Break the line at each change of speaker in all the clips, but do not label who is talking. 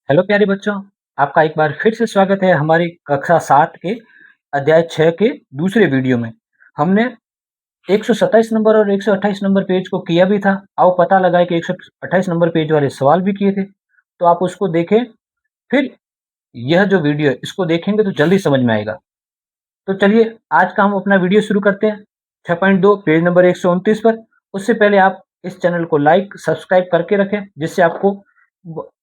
Hello प्यारे बच्चों, आपका एक बार फिर से स्वागत है हमारी कक्षा 7 के अध्याय 6 के दूसरे वीडियो में। हमने 127 नंबर और 128 नंबर पेज को किया भी था। आओ पता लगाए कि 128 नंबर पेज वाले सवाल भी किए थे, तो आप उसको देखें। फिर यह जो वीडियो है इसको देखेंगे तो जल्दी समझ में आएगा। तो चलिए आज का हम अपना वीडियो शुरू करते हैं। 6.2 पेज नंबर 129 पर। उससे पहले आप इस चैनल को लाइक सब्सक्राइब करके रखें, जिससे आपको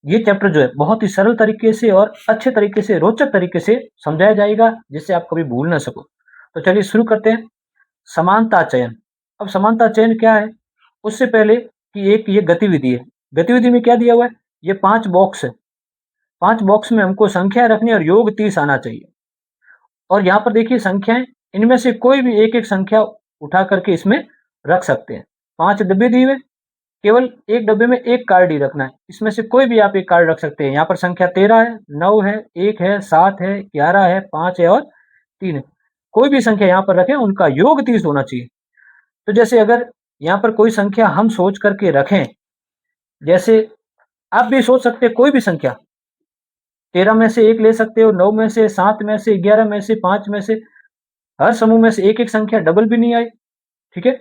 ये चैप्टर जो है बहुत ही सरल तरीके से और अच्छे तरीके से रोचक तरीके से समझाया जाएगा, जिससे आप कभी भूल ना सको। तो चलिए शुरू करते हैं। समानता चयन। अब समानता चयन क्या है, उससे पहले कि एक ये गतिविधि है। गतिविधि में क्या दिया हुआ है, ये 5 बॉक्स है। 5 बॉक्स में हमको संख्या रखनी और योग 30 आना चाहिए। और यहाँ पर देखिए संख्याएं, इनमें से कोई भी एक एक संख्या उठा करके इसमें रख सकते हैं। 5 डब्बे दिए हुए, केवल एक डब्बे में एक कार्ड ही रखना है। इसमें से कोई भी आप एक कार्ड रख सकते हैं। यहाँ पर संख्या 13 है, 9 है, 1 है, 7 है, 11 है, 5 है और 3 है। कोई भी संख्या यहाँ पर रखें, उनका योग 30 होना चाहिए। तो जैसे अगर यहाँ पर कोई संख्या हम सोच करके रखें, जैसे आप भी सोच सकते हैं कोई भी संख्या, 13 में से एक ले सकते हो, 9 में से, 7 में से, 11 में से, 5 में से, हर समूह में से एक एक संख्या, डबल भी नहीं आए, ठीक है।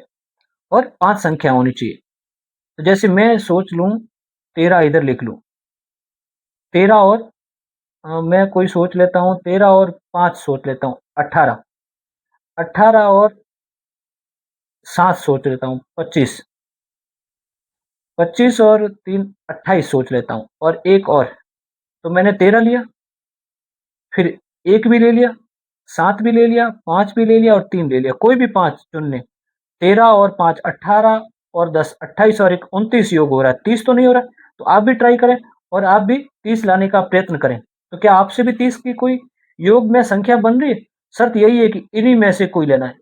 और 5 संख्या होनी चाहिए। तो जैसे मैं सोच लूं 13, इधर लिख लूं 13 और मैं कोई सोच लेता हूँ 13 और 5 सोच लेता हूँ 18, 18 और 7 सोच लेता हूँ 25, 25 और 3 28 सोच लेता हूँ और एक और। तो मैंने 13 लिया, फिर एक भी ले लिया, 7 भी ले लिया, 5 भी ले लिया और 3 ले लिया। कोई भी 5 चुन लें। 13 और 5 18 और 10 28 और 1 29 योग हो रहा है, 30 तो नहीं हो रहा। तो आप भी ट्राई करें और आप भी 30 लाने का प्रयत्न करें। तो क्या आपसे भी 30 की कोई योग में संख्या बन रही है? शर्त यही है कि इन्हीं में से कोई लेना है,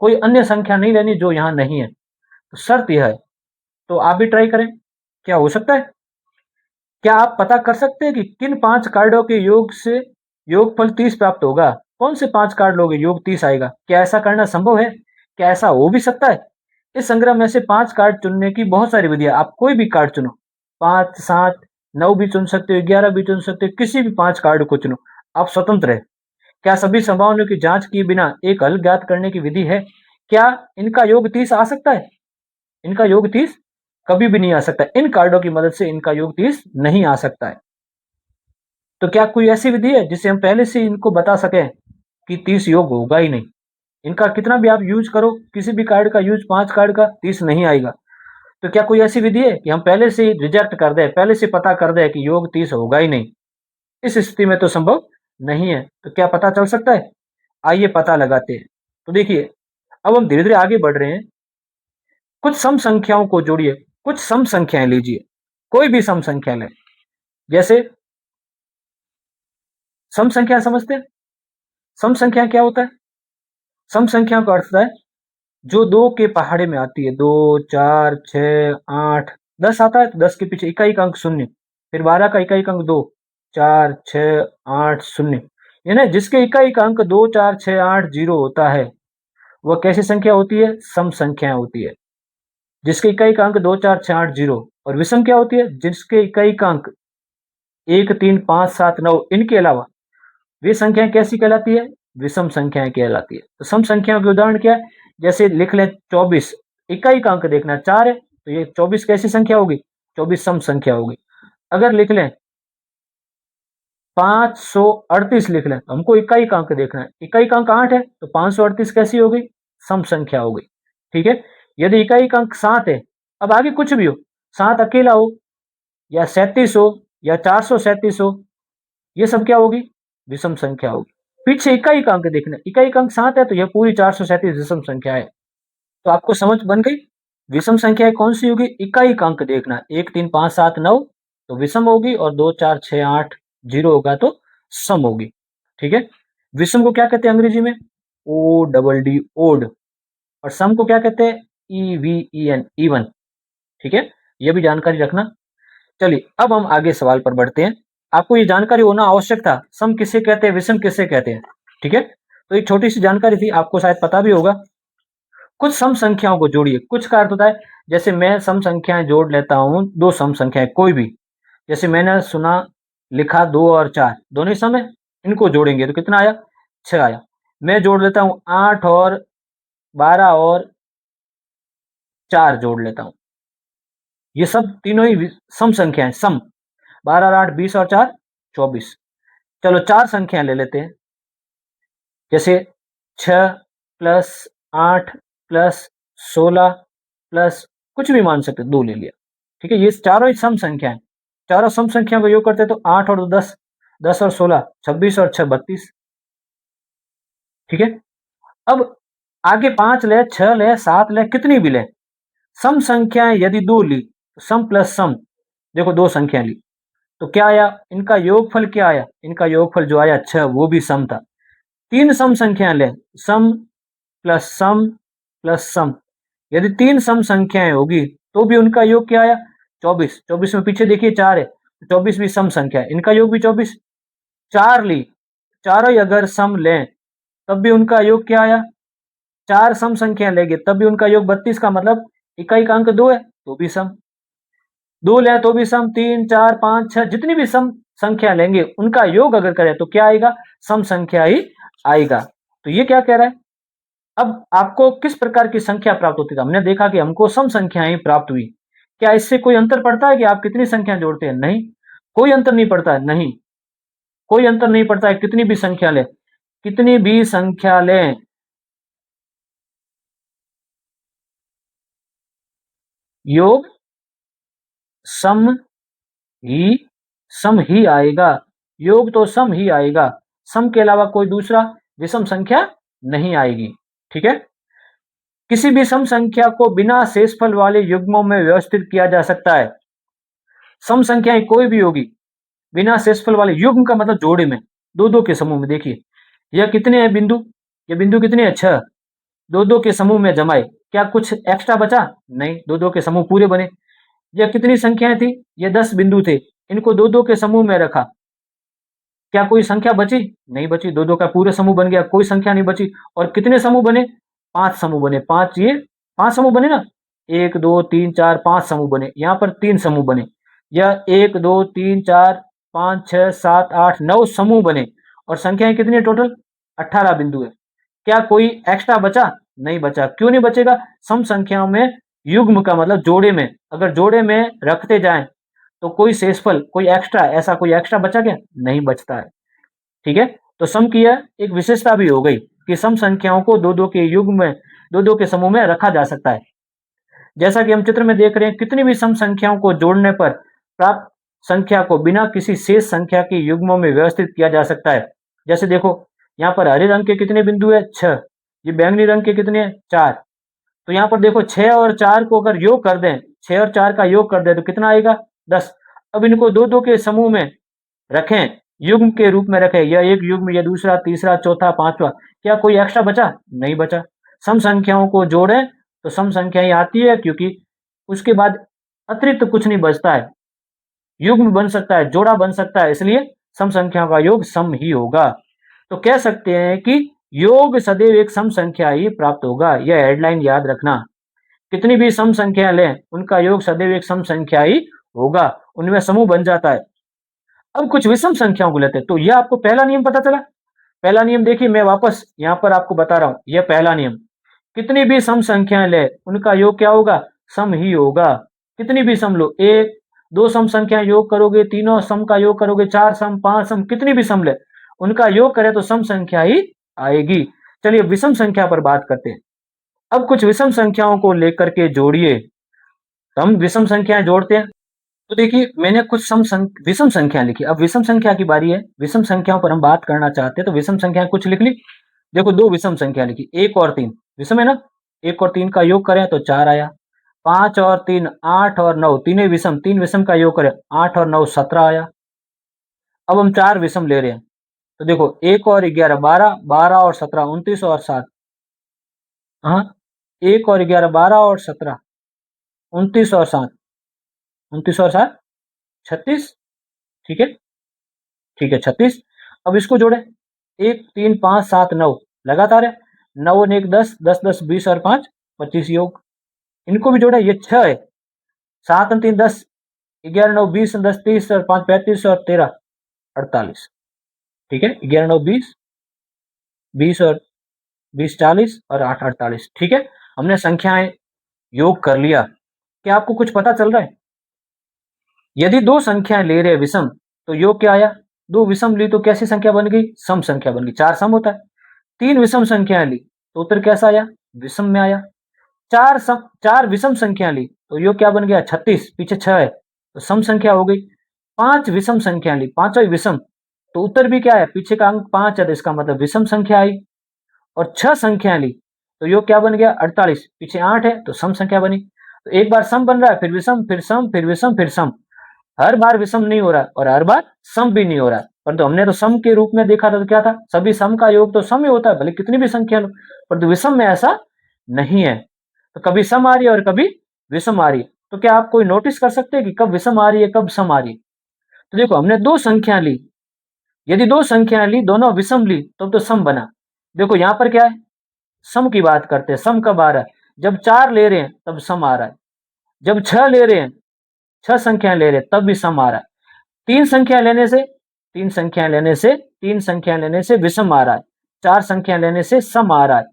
कोई अन्य संख्या नहीं लेनी जो यहाँ नहीं है। तो शर्त यह है। तो आप भी ट्राई करें, क्या हो सकता है। क्या आप पता कर सकते हैं कि किन 5 कार्डों के योग से योगफल 30 प्राप्त होगा? कौन से 5 कार्ड लोगे योग 30 आएगा? क्या ऐसा करना संभव है? क्या ऐसा हो भी सकता है? इस संग्रह में से 5 कार्ड चुनने की बहुत सारी विधियां, आप कोई भी कार्ड चुनो। 5, 7, 9 भी चुन सकते हो, 11 भी चुन सकते हो, किसी भी 5 कार्ड को चुनो। आप स्वतंत्र है। क्या सभी संभावनाओं की जांच किए बिना एक हल ज्ञात करने की विधि है? क्या इनका योग 30 आ सकता है? इनका योग 30 कभी भी नहीं आ सकता। इन कार्डों की मदद से इनका योग 30 नहीं आ सकता है। तो क्या कोई ऐसी विधि है जिससे हम पहले से इनको बता सकें कि 30 योग होगा ही नहीं? इनका कितना भी आप यूज करो, किसी भी कार्ड का यूज, 5 कार्ड का, 30 नहीं आएगा। तो क्या कोई ऐसी विधि है कि हम पहले से ही रिजेक्ट कर दें, पहले से पता कर दें कि योग 30 होगा ही नहीं? इस स्थिति में तो संभव नहीं है। तो क्या पता चल सकता है? आइए पता लगाते हैं। तो देखिए, अब हम धीरे धीरे आगे बढ़ रहे हैं। कुछ सम संख्याओं को जोड़िए, कुछ सम संख्याएं लीजिए। कोई भी सम संख्या लें। जैसे सम संख्या समझते हैं। सम संख्या क्या होता है? सम संख्या का अर्थ है जो 2 के पहाड़े में आती है। 2, 4, 6, 8, 10 आता है तो 10 के पीछे इकाई का अंक शून्य, फिर 12 का इकाई का अंक 2, 4, 6, 8, शून्य। यानी जिसके इकाई का अंक 2, 4, 6, 8, 0 होता है, वह कैसी संख्या होती है? सम संख्या होती है। जिसके इकाई का अंक 2, 4, 6, 8, 0। और विषम क्या होती है? जिसके इकाई का अंक 1, 3, 5, 7, 9 इनके अलावा वे संख्याएं कैसी कहलाती है? विषम संख्याएं कहलाती है। तो सम संख्याओं के उदाहरण क्या है? जैसे लिख लें 24, इकाई का अंक देखना 4 है, तो ये 24 कैसी संख्या होगी? 24 सम संख्या होगी। अगर लिख लें 538 लिख लें, तो हमको इकाई का अंक देखना है। इकाई का अंक 8 है, तो 538 कैसी होगी? सम संख्या होगी। ठीक है। यदि इकाई का अंक 7 है, अब आगे कुछ भी हो, 7 अकेला हो या 37 हो या 437 हो, ये सब क्या होगी? विषम संख्या होगी। पीछे इकाई का अंक देखना, इकाई का अंक 7 है, तो यह पूरी 437 विषम संख्या है। तो आपको समझ बन गई? विषम संख्या कौन सी होगी? इकाई का अंक देखना, 1, 3, 5, 7, 9 तो विषम होगी, और 2, 4, 6, 8, 0 होगा तो सम होगी। ठीक है। विषम को क्या कहते हैं अंग्रेजी में? O double D, odd. और सम को क्या कहते हैं? E V E N, even. ठीक है। यह भी जानकारी रखना। चलिए अब हम आगे सवाल पर बढ़ते हैं। आपको ये जानकारी होना आवश्यक था, सम किसे कहते हैं, विषम किसे कहते हैं। ठीक है। तो एक छोटी सी जानकारी थी, आपको शायद पता भी होगा। कुछ सम संख्याओं को जोड़िए। कुछ का अर्थ होता है, जैसे मैं सम संख्याएं जोड़ लेता हूं, दो सम संख्याएं कोई भी। जैसे मैंने सुना लिखा 2 और 4 दोनों ही सम है, इनको जोड़ेंगे तो कितना आया 6 आया। मैं जोड़ लेता हूं 8 और 12 और 4 जोड़ लेता हूं, ये सब तीनों ही सम संख्या है, सम 12 और 8 20 और 4 24। चलो चार संख्याएं ले लेते हैं, जैसे 6 प्लस 8 प्लस 16 प्लस कुछ भी मान सकते, 2 ले लिया, ठीक है। ये चारों ही सम संख्या है, चारों सम संख्या को योग करते तो 8 और 10 10 और 16 26 और 6 32, ठीक है। अब आगे 5 ले 6 ले 7 ले कितनी भी ले, सम संख्याएं यदि 2 ली तो सम प्लस सम, देखो 2 संख्या ली तो क्या आया, इनका योगफल क्या आया, इनका योगफल जो आया 6 वो भी सम था। 3 सम संख्याएं ले, सम प्लस सम प्लस सम, यदि 3 सम संख्याएं होगी तो भी उनका योग क्या आया 24। 24 में पीछे देखिए 4 है, 24 भी सम संख्या है, इनका योग भी 24। 4 ली, चारों ही अगर सम लें तब भी उनका योग क्या आया, 4 सम संख्या लेंगे तब भी उनका योग 32 का मतलब इकाई का अंक 2 है तो भी सम, 2 लें तो भी सम, 3 4 5 6 जितनी भी सम संख्या लेंगे उनका योग अगर करें तो क्या आएगा, सम संख्या ही आएगा। तो ये क्या कह रहा है, अब आपको किस प्रकार की संख्या प्राप्त होती है, हमने देखा कि हमको सम संख्याएं प्राप्त हुई। क्या इससे कोई अंतर पड़ता है कि आप कितनी संख्या जोड़ते हैं, नहीं, कोई अंतर नहीं पड़ता है, नहीं, कोई अंतर नहीं पड़ता है, कितनी भी संख्या लें, कितनी भी संख्या लें, योग सम ही सम ही आएगा, योग तो सम ही आएगा, सम के अलावा कोई दूसरा विषम संख्या नहीं आएगी, ठीक है। किसी भी सम संख्या को बिना शेषफल वाले युग्मों में व्यवस्थित किया जा सकता है, सम संख्याएं कोई भी होगी बिना शेषफल वाले युग्म का मतलब जोड़े में, दो दो के समूह में, देखिए यह कितने हैं बिंदु, ये बिंदु कितने हैं 6, दो दो के समूह में जमाए, क्या कुछ एक्स्ट्रा बचा, नहीं, दो दो के समूह पूरे बने। यह कितनी संख्याएं थी, ये 10 बिंदु थे, इनको दो दो के समूह में रखा, क्या कोई संख्या बची, नहीं बची, दो दो का पूरे समूह बन गया, कोई संख्या नहीं बची। और कितने समूह बने, 5 समूह बने, 5 ये 5 समूह बने ना, 1 2 3 4 5 समूह बने, यहाँ पर 3 समूह बने, यह 1 2 3 4 5 6 7 8 9 समूह बने, और संख्याएं कितनी है टोटल 18 बिंदु है। क्या कोई एक्स्ट्रा बचा, नहीं बचा, क्यों नहीं बचेगा, सम संख्याओं में युग्म का मतलब जोड़े में, अगर जोड़े में रखते जाएं तो कोई शेषफल, कोई एक्स्ट्रा, ऐसा कोई एक्स्ट्रा बचा क्या, नहीं बचता है, ठीक है। तो सम की यह एक विशेषता भी हो गई कि सम संख्याओं को दो दो के युग्म में, दो दो के समूह में रखा जा सकता है। जैसा कि हम चित्र में देख रहे हैं, कितनी भी सम संख्याओं को जोड़ने पर प्राप्त संख्या को बिना किसी शेष संख्या के युग्मों में व्यवस्थित किया जा सकता है। जैसे देखो यहाँ पर हरे रंग के कितने बिंदु है 6, ये बैंगनी रंग के कितने हैं 4, तो यहाँ पर देखो 6 और 4 को अगर योग कर दें, 6 और 4 का योग कर दें तो कितना आएगा 10। अब इनको दो दो के समूह में रखें, युग्म के रूप में रखें, यह एक युग्म, यह दूसरा, तीसरा, चौथा, पांचवा, क्या कोई एक्स्ट्रा बचा, नहीं बचा। सम संख्याओं को जोड़ें तो सम संख्याएं आती है, क्योंकि उसके बाद अतिरिक्त कुछ नहीं बचता है, युग्म बन सकता है, जोड़ा बन सकता है, इसलिए सम संख्याओं का योग सम ही होगा। तो कह सकते हैं कि योग सदैव एक सम संख्या ही प्राप्त होगा, यह हेडलाइन याद रखना। कितनी भी सम संख्या लें उनका योग सदैव एक सम संख्या ही होगा, उनमें समूह बन जाता है। अब कुछ विषम संख्याओं को लेते हैं, तो यह आपको पहला नियम पता चला। पहला नियम देखिए, मैं वापस यहाँ पर आपको बता रहा हूं, यह पहला नियम, कितनी भी सम संख्याएं ले उनका योग क्या होगा, सम ही होगा। कितनी भी सम लो, एक दो सम संख्याएं योग करोगे, तीनों सम का योग करोगे, 4 सम 5 सम, कितनी भी सम ले उनका योग करे तो सम संख्या ही आएगी। चलिए विषम संख्या पर बात करते हैं। अब कुछ विषम संख्याओं को लेकर के जोड़िए, तो हम विषम संख्याएं जोड़ते हैं। तो देखिए मैंने कुछ विषम संख्या लिखी, अब विषम संख्या की बारी है, विषम संख्याओं पर हम बात करना चाहते हैं, तो विषम संख्या कुछ लिख ली। देखो दो विषम संख्या लिखी, 1 और 3 विषम है ना, 1 और 3 का योग करें तो 4 आया, 5 और 3 8 और 9 तीनों विषम, 3 विषम का योग करें 8 और 9 17 आया। अब हम 4 विषम ले रहे हैं, तो देखो 1 और 11 12, 12 और 17 29 और 7, हाँ 1 और 11 12 और 17 29 और 7, 29 और 7 36, ठीक है, ठीक है 36। अब इसको जोड़े 1 3 5 7 9 लगातार है, 9 और 1 10 10 10 20 और 5 25 योग, इनको भी जोड़े, ये 6 है, 7 और 3 10, 11 9 20 10 30 और 5 35 और 13 48। ठीक है, 11 9 20, 20 और 20 40 और 8 48। ठीक है, हमने संख्याएं योग कर लिया। क्या आपको कुछ पता चल रहा है? यदि दो संख्याएं ले रहे विषम तो योग क्या आया? दो विषम ली तो कैसी संख्या बन गई? सम संख्या बन गई। चार सम होता है। तीन विषम संख्याएं ली तो उत्तर कैसा आया? विषम में आया। चार विषम संख्या ली तो योग क्या बन गया? 36, पीछे 6 है तो सम संख्या हो गई। पांच विषम संख्या ली, पांचों विषम, तो उत्तर भी क्या है? पीछे का अंक 5 है तो इसका मतलब विषम संख्या आई। और 6 संख्या ली तो योग क्या बन गया? 48, पीछे 8 है तो सम संख्या बनी। तो एक बार सम बन रहा है, फिर विषम, फिर सम, फिर विषम, फिर सम। हर बार विषम नहीं हो रहा और हर बार सम भी नहीं हो रहा। परंतु हमने तो सम के रूप में देखा था तो क्या था? सभी सम का योग तो सम ही होता है, भले कितनी भी संख्या लो। परंतु विषम में ऐसा नहीं है। तो कभी सम आ रही है और कभी विषम आ रही है। तो क्या आप कोई नोटिस कर सकते हैं कि कब विषम आ रही है, कब सम आ रही है? तो देखो, हमने दो संख्या ली। यदि दो संख्या ली, दोनों विषम ली, तो सम बना। देखो यहां पर क्या है? सम की बात करते हैं। सम कब आ रहा है? जब 4 ले रहे हैं तब सम आ रहा है। जब 6 ले रहे हैं, 6 संख्या ले रहे हैं, तब भी सम आ रहा है। तीन संख्या लेने से तीन संख्या लेने से विषम आ रहा है। चार संख्या लेने से सम आ रहा है।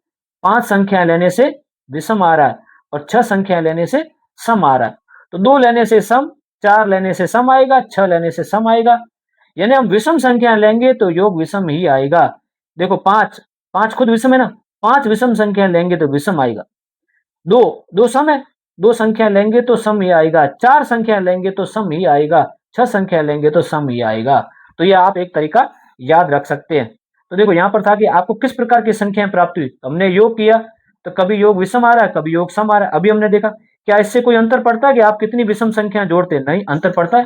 पांच संख्या लेने से विषम आ रहा है और 6 संख्या लेने से सम आ रहा है। तो 2 लेने से सम, 4 लेने से सम आएगा, 6 लेने से सम आएगा। यानी हम विषम संख्या लेंगे तो योग विषम ही आएगा। देखो, 5 5 खुद विषम है ना। 5 विषम संख्या लेंगे तो विषम आएगा। 2 2 सम है, 2 संख्या लेंगे तो सम ही आएगा। 4 संख्या लेंगे तो सम ही आएगा। 6 संख्या लेंगे तो सम ही आएगा। तो ये आप एक तरीका याद रख सकते हैं। तो देखो यहां पर था कि आपको किस प्रकार की संख्याएं प्राप्त हुई। हमने योग किया तो कभी योग विषम आ रहा है, कभी योग सम आ रहा है। अभी हमने देखा, क्या इससे कोई अंतर पड़ता है कि आप कितनी विषम संख्या जोड़ते हैं? नहीं, अंतर पड़ता है।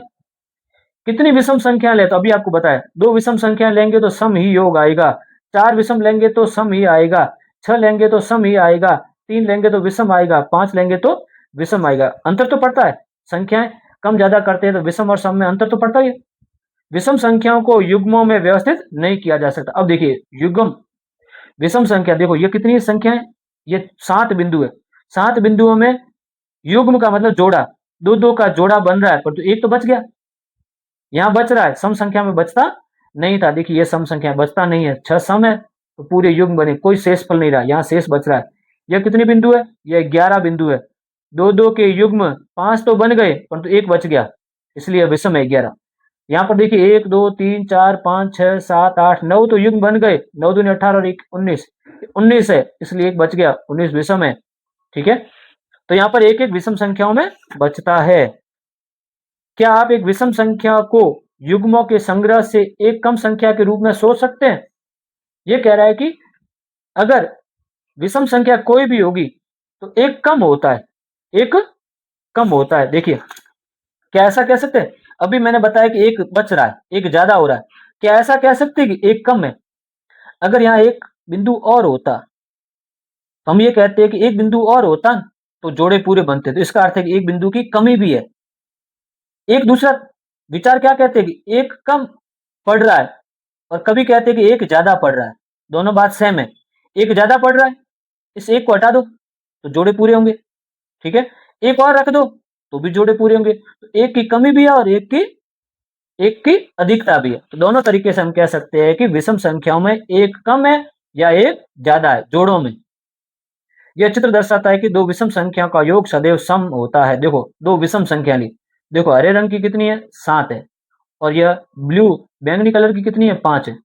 कितनी विषम संख्या ले तो अभी आपको बताया, 2 विषम संख्या लेंगे तो सम ही योग आएगा। 4 विषम लेंगे तो सम ही आएगा। 6 लेंगे तो सम ही आएगा। 3 लेंगे तो विषम आएगा। 5 लेंगे तो विषम आएगा। अंतर तो पड़ता है। संख्याएं कम ज्यादा करते हैं तो विषम और सम में अंतर तो पड़ता ही है। विषम संख्याओं को युग्मों में व्यवस्थित नहीं किया जा सकता। अब देखिए, युग्म विषम संख्या, देखो ये कितनी संख्या है? ये 7 बिंदु है। 7 बिंदुओं में युग्म का मतलब जोड़ा, दो दो का जोड़ा बन रहा है, पर तो एक तो बच गया। यहाँ बच रहा है, सम संख्या में बचता नहीं था। देखिए ये सम संख्या बचता नहीं है। 6 सम है तो पूरे युग्म बने, कोई शेषफल नहीं रहा। यहाँ शेष बच रहा है। यह कितने बिंदु है? यह 11 बिंदु है। दो दो के युग्म 5 तो बन गए परंतु एक बच गया, इसलिए विषम है 11। यहाँ पर देखिए 1 2 3 4 5 6 7 8 9 तो युग्म बन गए। 9 दूनी 18 और 1 19, 19 है इसलिए एक बच गया, 19 विषम है। ठीक है, तो यहाँ पर एक एक विषम संख्याओं में बचता है। क्या आप एक विषम संख्या को युग्मों के संग्रह से एक कम संख्या के रूप में सोच सकते हैं? यह कह रहा है कि अगर विषम संख्या कोई भी होगी तो एक कम होता है, एक कम होता है। देखिए, क्या ऐसा कह सकते हैं? अभी मैंने बताया कि एक बच रहा है, एक ज्यादा हो रहा है। क्या ऐसा कह सकते हैं कि एक कम है? अगर यहाँ एक बिंदु और होता तो हम ये कहते हैं कि एक बिंदु और होता तो जोड़े पूरे बनते। तो इसका अर्थ है कि एक बिंदु की कमी भी है। एक दूसरा विचार क्या कहते हैं कि एक कम पड़ रहा है, और कभी कहते हैं कि एक ज्यादा पड़ रहा है। दोनों बात सेम है। एक ज्यादा पड़ रहा है, इस एक को हटा दो तो जोड़े पूरे होंगे। ठीक है, एक और रख दो तो भी जोड़े पूरे होंगे। तो एक की कमी भी है और एक की अधिकता भी है। तो दोनों तरीके से हम कह सकते हैं कि विषम संख्याओं में एक कम है या एक ज्यादा है, जोड़ों में। यह चित्र दर्शाता है कि दो विषम संख्याओं का योग सदैव सम होता है। देखो, दो विषम संख्या ली। देखो हरे रंग की कितनी है? 7 है। और यह ब्लू बैंगनी कलर की कितनी है? 5 है।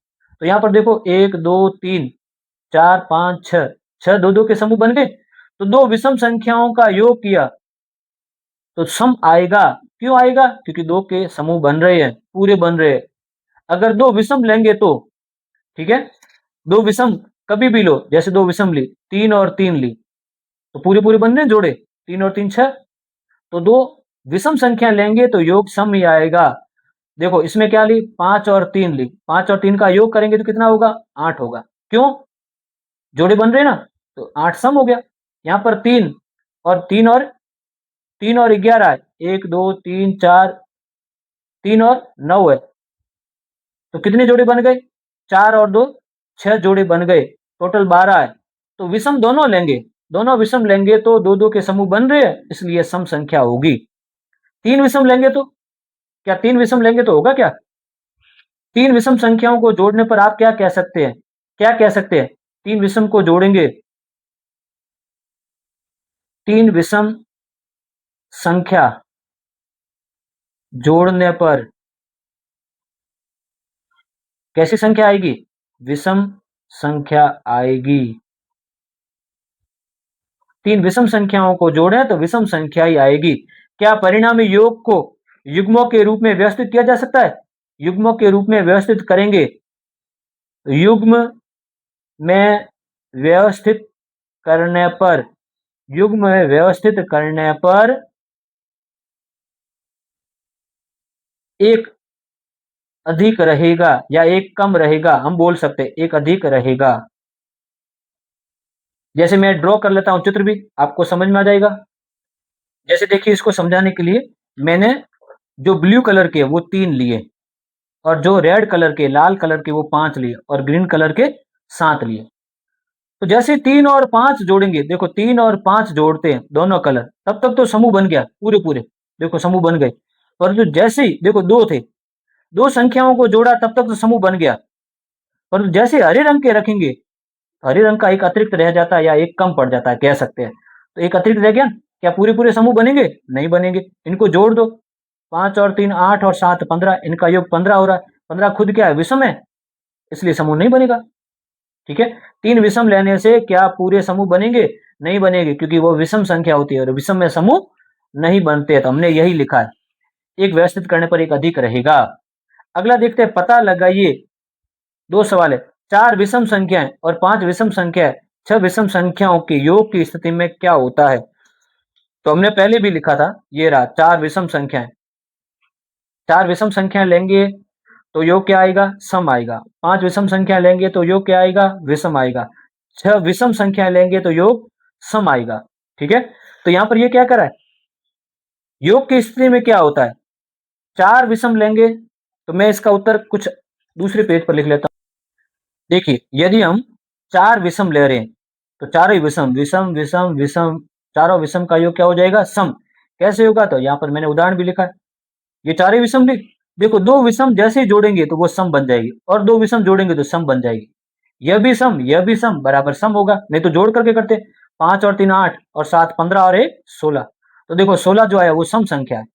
तो यहाँ पर देखो 1 2 3 4 5 6, 6 दो दो के समूह बन गए। तो दो विषम संख्याओं का योग किया तो सम आएगा। क्यों आएगा? क्योंकि दो के समूह बन रहे हैं, पूरे बन रहे हैं। अगर दो विषम लेंगे तो, ठीक है, दो विषम कभी भी लो, जैसे दो विषम ली, 3 और 3 ली तो पूरे पूरे बन रहे हैं जोड़े, 3 और 3 6। तो दो विषम संख्या लेंगे तो योग सम ही आएगा। देखो इसमें क्या ली? 5 और 3 ली। 5 और 3 का योग करेंगे तो कितना होगा? 8 होगा। क्यों? जोड़े बन रहे ना, तो 8 सम हो गया। यहाँ पर 3 और 11 है। 1 2 3 4, 3 और 9 है। तो कितने जोड़े बन गए? 4 और 2 6 जोड़े बन गए। टोटल 12 है। तो विषम दोनों लेंगे, दोनों विषम लेंगे तो दो दो के समूह बन रहे हैं, इसलिए सम संख्या होगी। तीन विषम लेंगे तो क्या? तीन विषम लेंगे तो होगा क्या? तीन विषम संख्याओं को जोड़ने पर आप क्या कह सकते हैं? क्या कह सकते हैं? तीन विषम को जोड़ेंगे, तीन विषम संख्या जोड़ने पर कैसी संख्या आएगी? विषम संख्या आएगी। तीन विषम संख्याओं को जोड़ें तो विषम संख्या ही आएगी। क्या परिणामी योग को युग्मों के रूप में व्यवस्थित किया जा सकता है? युग्मों के रूप में व्यवस्थित करेंगे, युग्म में व्यवस्थित करने पर, युग्म में व्यवस्थित करने पर एक अधिक रहेगा या एक कम रहेगा, हम बोल सकते हैं एक अधिक रहेगा। जैसे मैं ड्रॉ कर लेता हूं चित्र भी, आपको समझ में आ जाएगा। जैसे देखिए, इसको समझाने के लिए मैंने जो ब्लू कलर के वो 3 लिए और जो रेड कलर के, लाल कलर के वो 5 लिए और ग्रीन कलर के 7 लिए। तो जैसे 3 और 5 जोड़ेंगे, देखो 3 और 5 जोड़ते हैं दोनों कलर, तब तक तो समूह बन गया पूरे पूरे, देखो समूह बन गए। परंतु जैसे ही देखो 2 थे, 2 संख्याओं को जोड़ा तब तक तो समूह बन गया, परंतु जैसे हरे रंग के रखेंगे, हरे रंग का एक अतिरिक्त रह जाता है या एक कम पड़ जाता है कह सकते हैं। तो एक अतिरिक्त रह गया, क्या पूरे पूरे समूह बनेंगे? नहीं बनेंगे। इनको जोड़ दो, 5 और 3 8 और 7 15, इनका योग 15 हो रहा है। 15 खुद क्या है? विषम है, इसलिए समूह नहीं बनेगा। ठीक है, 3 विषम लेने से क्या पूरे समूह बनेंगे? नहीं बनेंगे, क्योंकि वो विषम संख्या होती है और विषम में समूह नहीं बनते। तो हमने यही लिखा है, एक व्यवस्थित करने पर एक अधिक रहेगा। अगला देखते हैं, पता लगाइए। 2 सवाल है, 4 विषम संख्याएं और 5 विषम संख्याएं 6 विषम संख्याओं के योग की स्थिति में क्या होता है? तो हमने पहले भी लिखा था, ये रहा 4 विषम संख्याएं। 4 विषम संख्याएं लेंगे तो योग क्या आएगा? सम आएगा। 5 विषम संख्या लेंगे तो योग क्या आएगा? विषम आएगा। 6 विषम संख्या लेंगे तो योग सम आएगा। ठीक है, तो यहां पर ये क्या करा है, योग की स्थिति में क्या होता है? 4 विषम लेंगे तो मैं इसका उत्तर कुछ दूसरे पेज पर लिख लेता हूं। देखिए, यदि हम 4 विषम ले रहे हैं तो चारों ही विषम, विषम विषम विषम, चारों विषम का योग क्या हो जाएगा? सम। कैसे होगा? तो यहां पर मैंने उदाहरण भी लिखा है, ये चार ही विषम नहीं, देखो 2 विषम जैसे ही जोड़ेंगे तो वो सम बन जाएगी और 2 विषम जोड़ेंगे तो सम बन जाएगी। यह भी सम बराबर सम होगा, नहीं तो जोड़ करके करते। 5 और 3 8 और 7 15 और 1 16। तो देखो 16 जो आया वो सम संख्या है,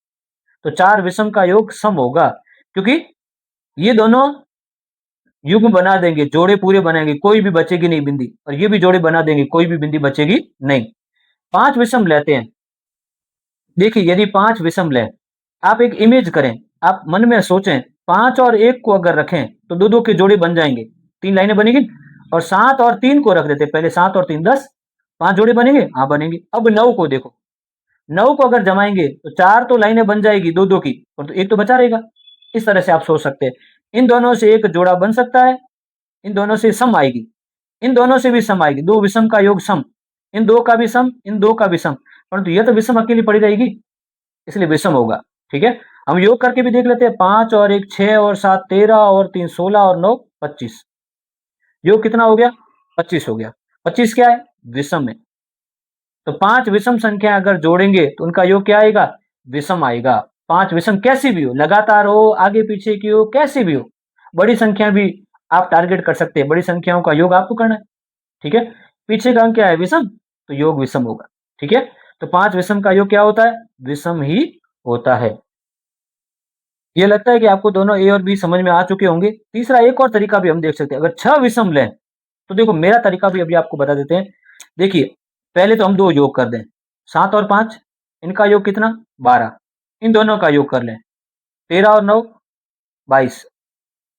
तो 4 विषम का योग सम होगा, क्योंकि ये दोनों युग्म बना देंगे, जोड़े पूरे बनाएंगे, कोई भी बचेगी नहीं बिंदी, और ये भी जोड़े बना देंगे, कोई भी बिंदी बचेगी नहीं। 5 विषम लेते हैं, देखिए यदि 5 विषम लें, आप एक इमेज करें, आप मन में सोचें, 5 और 1 को अगर रखें तो दो दो के जोड़े बन जाएंगे, 3 लाइनें बनेगी। और 7 और 3 को रख देते, पहले 7 और 3 10, 5 जोड़े बनेंगे, हाँ बनेंगे। अब 9 को देखो, 9 को अगर जमाएंगे तो 4 तो लाइनें बन जाएगी दो दो की, और तो एक तो बचा रहेगा। इस तरह से आप सोच सकते हैं, इन दोनों से एक जोड़ा बन सकता है, इन दोनों से सम आएगी, इन दोनों से भी सम आएगी, दो विषम का योग सम, इन दो का भी सम, इन दो का भी सम, परंतु यह तो विषम अकेली पड़ी रहेगी, इसलिए विषम होगा। ठीक है, हम योग करके भी देख लेते हैं, 5 और 1 6 और 7 13 और 3 16 और 9 25, योग कितना हो गया? 25 हो गया। 25 क्या है? विषम है। तो 5 विषम संख्या अगर जोड़ेंगे तो उनका योग क्या आएगा? विषम आएगा। 5 विषम कैसी भी हो, लगातार हो, आगे पीछे की हो, कैसी भी हो, बड़ी संख्या भी आप टारगेट कर सकते हैं, बड़ी संख्याओं का योग आपको करना है। ठीक है, पीछे का अंक क्या है? विषम, तो योग विषम होगा। ठीक है, तो 5 विषम का योग क्या होता है? विषम ही होता है। ये लगता है कि आपको दोनों ए और बी समझ में आ चुके होंगे। तीसरा एक और तरीका भी हम देख सकते हैं, अगर 6 विषम लें तो देखो मेरा तरीका भी अभी आपको बता देते हैं। देखिए, पहले तो हम 2 योग कर दें, 7 और 5, इनका योग कितना? 12, इन दोनों का योग कर लें, 13 और 9 22,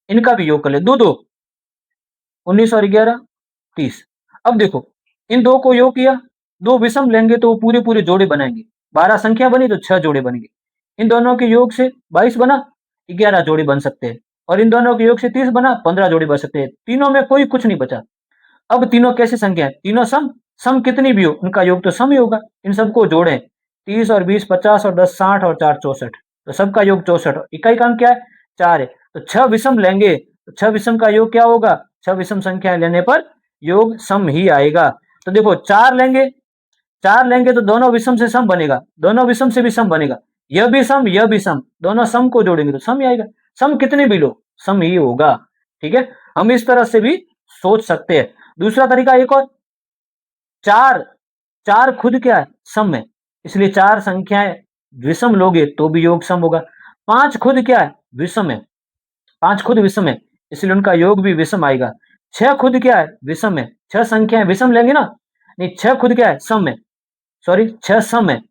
इनका भी योग कर लें, 2 2, 19 और 11 30। अब देखो, इन 2 को योग किया, 2 विषम लेंगे तो वो पूरे पूरे जोड़े बनाएंगे, 12 संख्या बनी तो 6 जोड़े बनेंगे, इन दोनों के योग से 22 बना, 11 जोड़े बन सकते हैं, और इन दोनों के योग से 30 बना, 15 जोड़े बन सकते हैं। तीनों में कोई कुछ नहीं बचा। अब तीनों कैसी संख्या है? तीनों सम, सम कितनी भी हो उनका योग तो सम ही होगा। इन सबको जोड़ें, 30 और 20 50 और 10 60 और 4 64, तो सबका योग 64, इकाई का अंक क्या है? 4 है। तो 6 विषम लेंगे तो 6 विषम का योग क्या होगा? 6 विषम संख्या लेने पर योग सम ही आएगा। तो देखो 4 लेंगे, 4 लेंगे तो दोनों विषम से सम बनेगा, दोनों विषम से भी सम बनेगा, यह भी सम, यह भी सम, दोनों सम को जोड़ेंगे तो सम ही आएगा। सम कितने भी लो, सम ही होगा। ठीक है, हम इस तरह से भी सोच सकते हैं। दूसरा तरीका एक और, चार, चार खुद क्या है, सम है, इसलिए चार संख्याएं विषम लोगे तो भी योग सम होगा। पांच खुद क्या है, विषम है, पांच खुद विषम है, इसलिए उनका योग भी विषम आएगा। छह खुद क्या है, विषम है, छह संख्याएं विषम लेंगे ना, नहीं छह खुद क्या है, सम है, सॉरी छह सम है।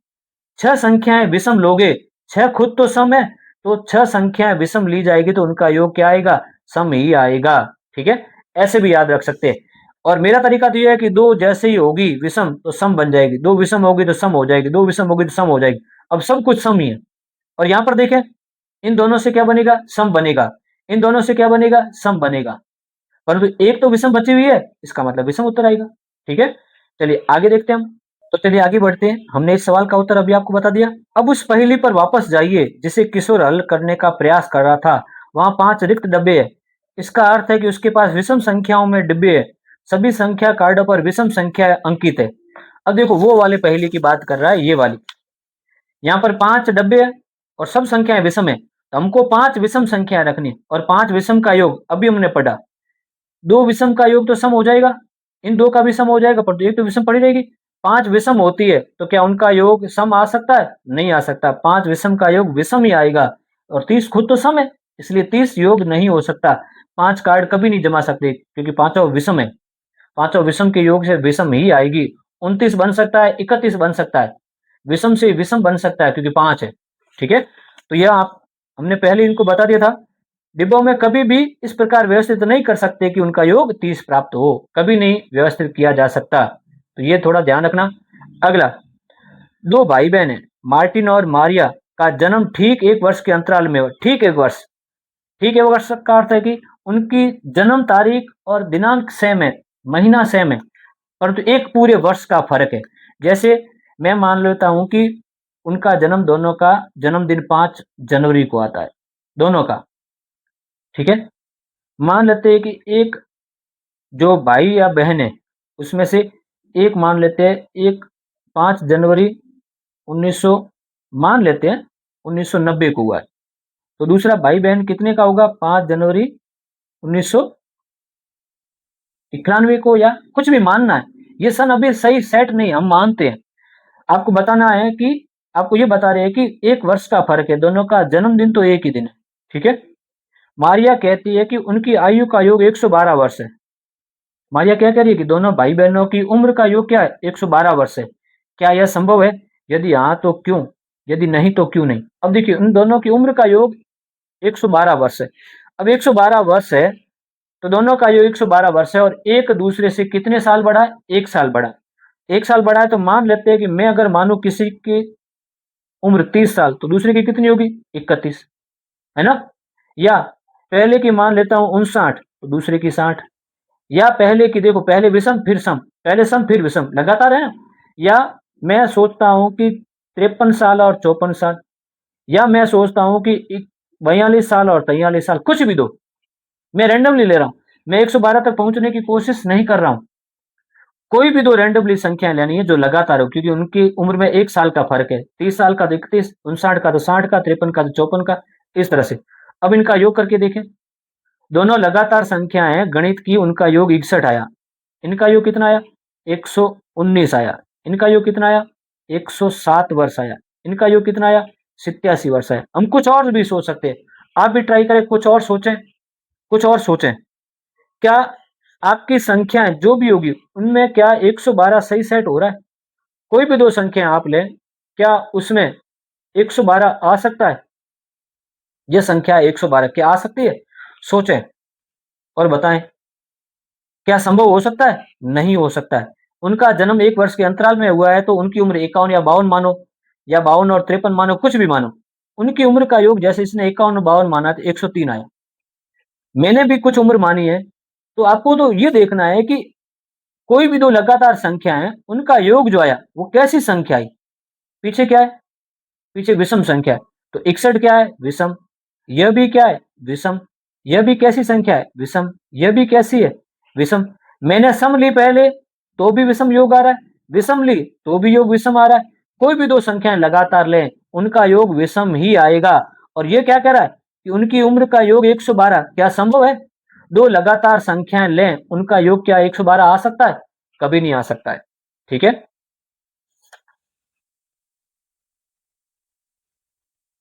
छह संख्याएं विषम लोगे, छह खुद तो सम है, तो छह संख्याएं विषम ली जाएगी तो उनका योग क्या आएगा, सम ही आएगा। ठीक है, ऐसे भी याद रख सकते हैं। और मेरा तरीका तो यह है कि दो जैसे ही होगी विषम तो सम बन जाएगी, दो विषम होगी तो सम हो जाएगी, दो विषम होगी तो सम हो जाएगी। अब सब कुछ सम ही है। और यहां पर देखें, इन दोनों से क्या बनेगा, सम बनेगा, इन दोनों से क्या बनेगा, सम बनेगा, परंतु एक तो विषम बची हुई है, इसका मतलब विषम उत्तर आएगा। ठीक है, चलिए आगे देखते हैं हम। तो चलिए आगे बढ़ते हैं, हमने इस सवाल का उत्तर अभी आपको बता दिया। अब उस पहेली पर वापस जाइए जिसे किशोर हल करने का प्रयास कर रहा था। वहां 5 रिक्त डब्बे है, इसका अर्थ है कि उसके पास विषम संख्याओं में डिब्बे है, सभी संख्या कार्डों पर विषम संख्या अंकित है। अब देखो वो वाले पहेली की बात कर रहा है, ये वाली। यहाँ पर 5 डब्बे है और सब संख्याएं विषम है, तो हमको 5 विषम संख्याएं रखनी है, और 5 विषम का योग अभी हमने पढ़ा, दो विषम का योग तो सम हो जाएगा, इन दो का भी सम हो जाएगा, पर एक तो विषम पड़ी रहेगी। 5 विषम होती है तो क्या उनका योग सम आ सकता है, नहीं आ सकता, 5 विषम का योग विषम ही आएगा। और 30 खुद तो सम है, इसलिए 30 योग नहीं हो सकता। 5 कार्ड कभी नहीं जमा सकते क्योंकि पांचों विषम है, पांचों विषम के योग से विषम ही आएगी। 29 बन सकता है, 31 बन सकता है, विषम से विषम बन सकता है क्योंकि 5 है। ठीक है, तो यह आप हमने पहले इनको बता दिया था। डिब्बों में कभी भी इस प्रकार व्यवस्थित नहीं कर सकते कि उनका योग 30 प्राप्त हो, कभी नहीं व्यवस्थित किया जा सकता, तो ये थोड़ा ध्यान रखना। अगला, दो भाई बहन है, मार्टिन और मारिया का जन्म ठीक 1 वर्ष के अंतराल में हो, ठीक 1 वर्ष, ठीक 1 वर्ष का अर्थ है कि उनकी जन्म तारीख और दिनांक सेम है, महीना सेम है, परंतु एक पूरे वर्ष का फर्क है। जैसे मैं मान लेता हूं कि उनका जन्म, दोनों का जन्मदिन 5 जनवरी को आता है, दोनों का। ठीक है, मान लेते हैं कि एक जो भाई या बहन है उसमें से एक मान लेते हैं, एक 5 जनवरी 1900 मान लेते हैं 1990 को हुआ है, तो दूसरा भाई बहन कितने का होगा, 5 जनवरी 1991 को, या कुछ भी मानना है, ये सन अभी सही सेट नहीं, हम मानते हैं। आपको बताना है कि आपको ये बता रहे हैं कि 1 वर्ष का फर्क है, दोनों का जन्मदिन तो एक ही दिन है। ठीक है, मारिया कहती है कि उनकी आयु का योग 112 वर्ष है। मारिया क्या कह रही है कि दोनों भाई बहनों की उम्र का योग क्या है, 112 वर्ष है। क्या यह संभव है, यदि हाँ तो क्यों, यदि नहीं तो क्यों नहीं। अब देखिए उन दोनों की उम्र का योग 112 वर्ष है। अब 112 वर्ष है तो दोनों का योग 112 वर्ष है, और एक दूसरे से कितने साल बड़ा है, 1 साल बड़ा है। 1 साल बड़ा है तो मान लेते हैं कि मैं अगर मानू किसी की उम्र 30 साल तो दूसरे की कितनी होगी, 31, है ना। या पहले की मान लेता हूं 59 तो दूसरे की 60, या पहले की देखो, पहले विषम फिर सम, पहले सम फिर विषम, लगातार है ना। या मैं सोचता हूं कि 53 साल और 54 साल, या मैं सोचता हूं कि 42 साल और 43 साल, कुछ भी दो, मैं रैंडमली ले रहा हूं, मैं 112 तक पहुंचने की कोशिश नहीं कर रहा हूं। कोई भी दो रैंडमली संख्याएं लेनी है जो लगातार हो, क्योंकि उनकी उम्र में 1 साल का फर्क है, 30 साल का तो 31, 59 का तो 60 का, 53 का तो 54 का, इस तरह से। अब इनका योग करके देखें, दोनों लगातार संख्याएं गणित की, उनका योग 61 आया, इनका योग कितना आया, 119 आया, इनका योग कितना आया, 107 वर्ष आया, इनका योग कितना आया, 87 वर्ष आया। हम कुछ और भी सोच सकते हैं, आप भी ट्राई करें, कुछ और सोचें, कुछ और सोचें। क्या आपकी संख्याएं जो भी होगी उनमें क्या 112 सही सेट हो रहा है, कोई भी दो संख्या आप लें, क्या उसमें 112 आ सकता है, यह संख्या 112 क्या आ सकती है, सोचें और बताएं, क्या संभव हो सकता है, नहीं हो सकता है। उनका जन्म 1 वर्ष के अंतराल में हुआ है तो उनकी उम्र 51 या 52 मानो, या 52 और 53 मानो, कुछ भी मानो, उनकी उम्र का योग जैसे इसने 51 और 52 माना तो 103 आया। मैंने भी कुछ उम्र मानी है, तो आपको तो ये देखना है कि कोई भी दो लगातार संख्या है, उनका योग जो आया वो कैसी संख्या आई, पीछे क्या है, पीछे विषम संख्या है, तो 61 क्या है, विषम, यह भी क्या है, विषम, यह भी कैसी संख्या है, विषम, यह भी कैसी है, विषम। मैंने सम ली पहले तो भी विषम योग आ रहा है, विषम ली तो भी योग विषम आ रहा है। कोई भी दो संख्याएं लगातार लें, उनका योग विषम ही आएगा। और ये क्या कह रहा है कि उनकी उम्र का योग 112 क्या संभव है? दो लगातार संख्याएं लें, उनका योग क्या 112 आ सकता है? कभी नहीं आ सकता है। ठीक है,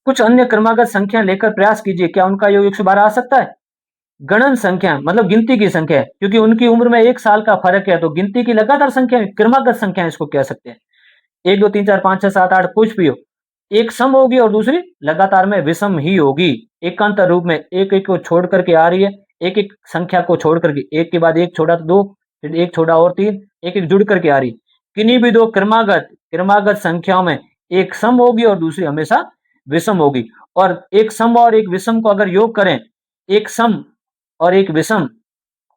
कुछ अन्य क्रमागत संख्या लेकर प्रयास कीजिए, क्या उनका योग 112 आ सकता है? गणन संख्या मतलब गिनती की संख्या है, क्योंकि उनकी उम्र में 1 साल का फर्क है, तो गिनती की लगातार संख्या क्रमागत संख्या इसको कह सकते हैं। 1 2 3 4 5 6 7 8 कुछ भी हो, एक सम होगी और दूसरी लगातार में विषम ही होगी। एकांतर रूप में एक एक को छोड़ करके आ रही है, एक एक संख्या को छोड़ करके, एक के बाद एक छोड़ा तो दो, फिर एक छोड़ा और तीन, एक एक जुड़ करके आ रही। किन्हीं भी दो क्रमागत क्रमागत संख्याओं में एक सम होगी और दूसरी हमेशा विषम होगी। और एक सम और एक विषम को अगर योग करें, एक सम और एक विषम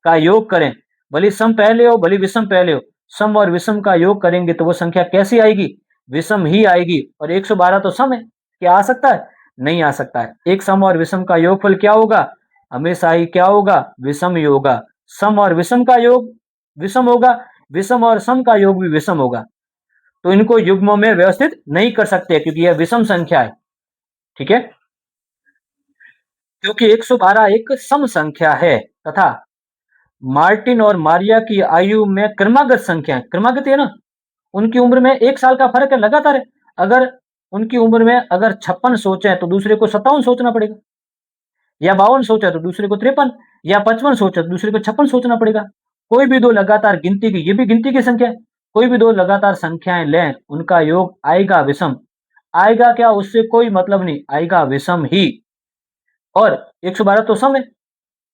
का योग करें, भले सम पहले हो भले विषम पहले हो, सम और विषम का योग करेंगे तो वो संख्या कैसी आएगी? विषम ही आएगी। और 112 तो सम है, क्या आ सकता है? नहीं आ सकता है। एक सम और विषम का योगफल क्या होगा? हमेशा ही क्या होगा? विषम ही होगा। सम और विषम का योग विषम होगा, विषम और सम का योग भी विषम होगा। तो इनको युग्मों में व्यवस्थित नहीं कर सकते, क्योंकि यह विषम संख्या है। ठीक है, क्योंकि 112 एक सम संख्या है तथा मार्टिन और मारिया की आयु में क्रमागत संख्या क्रमागत है ना, उनकी उम्र में 1 साल का फर्क है, लगातार है। अगर उनकी उम्र में अगर 56 सोचे तो दूसरे को 57 सोचना पड़ेगा, या 52 सोचा तो दूसरे को 53, या 55 सोचा तो दूसरे को 56 सोचना पड़ेगा। कोई भी दो लगातार गिनती की, ये भी गिनती की संख्या है, कोई भी दो लगातार संख्याएं लें, उनका योग आएगा विषम। आएगा क्या, उससे कोई मतलब नहीं, आएगा विषम ही। और 112 तो सम है।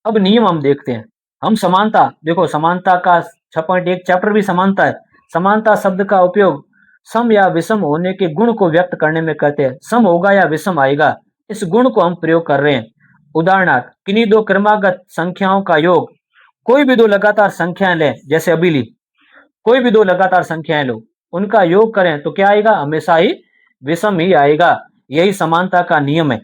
अब नियम हम देखते हैं। हम समानता, देखो समानता का 6.1 चैप्टर भी समानता है। समानता शब्द का उपयोग सम या विषम होने के गुण को व्यक्त करने में करते हैं। सम होगा या विषम आएगा, इस गुण को हम प्रयोग कर रहे हैं। उदाहरणार्थ, किन्हीं दो क्रमागत संख्याओं का योग, कोई भी दो लगातार संख्याएं लें, जैसे अभी ली, कोई भी दो लगातार संख्याएं लो, उनका योग करें तो क्या आएगा? हमेशा ही विषम ही आएगा। यही समानता का नियम है।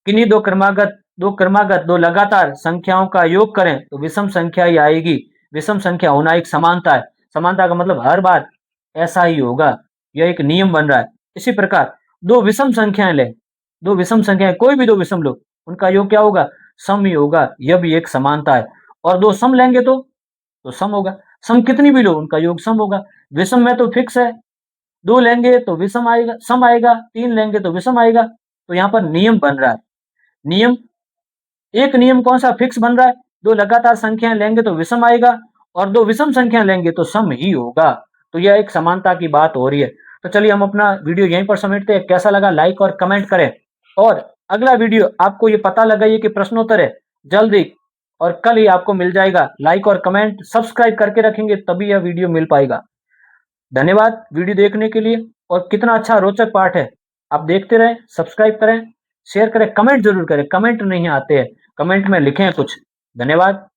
किन्हीं दो लगातार संख्याओं का योग करें तो विषम संख्या ही आएगी। विषम संख्या होना एक समानता है। समानता का मतलब हर बार ऐसा ही होगा, यह एक नियम बन रहा है। इसी प्रकार दो विषम संख्याएं लें, दो विषम संख्याएं, कोई भी दो विषम लो, उनका योग क्या होगा? सम ही होगा, यह भी एक समानता है। और दो सम लेंगे तो सम होगा। सम कितनी भी लो, उनका योग सम होगा। विषम में तो फिक्स है, दो लेंगे तो विषम आएगा, सम आएगा, तीन लेंगे तो विषम आएगा। तो यहाँ पर नियम बन रहा है। नियम, एक नियम कौन सा फिक्स बन रहा है? दो लगातार संख्याएं लेंगे तो विषम आएगा, और दो विषम संख्या लेंगे तो सम ही होगा। तो यह एक समानता की बात हो रही है। तो चलिए हम अपना वीडियो यहीं पर समेटते हैं। कैसा लगा लाइक और कमेंट करें। और अगला वीडियो आपको ये पता लगा ये कि प्रश्नोत्तर है, जल्दी और कल ही आपको मिल जाएगा। लाइक और कमेंट सब्सक्राइब करके रखेंगे तभी यह वीडियो मिल पाएगा। धन्यवाद वीडियो देखने के लिए। और कितना अच्छा रोचक पाठ है, आप देखते रहें, सब्सक्राइब करें, शेयर करें, कमेंट जरूर करें। कमेंट नहीं आते हैं, कमेंट में लिखें कुछ। धन्यवाद।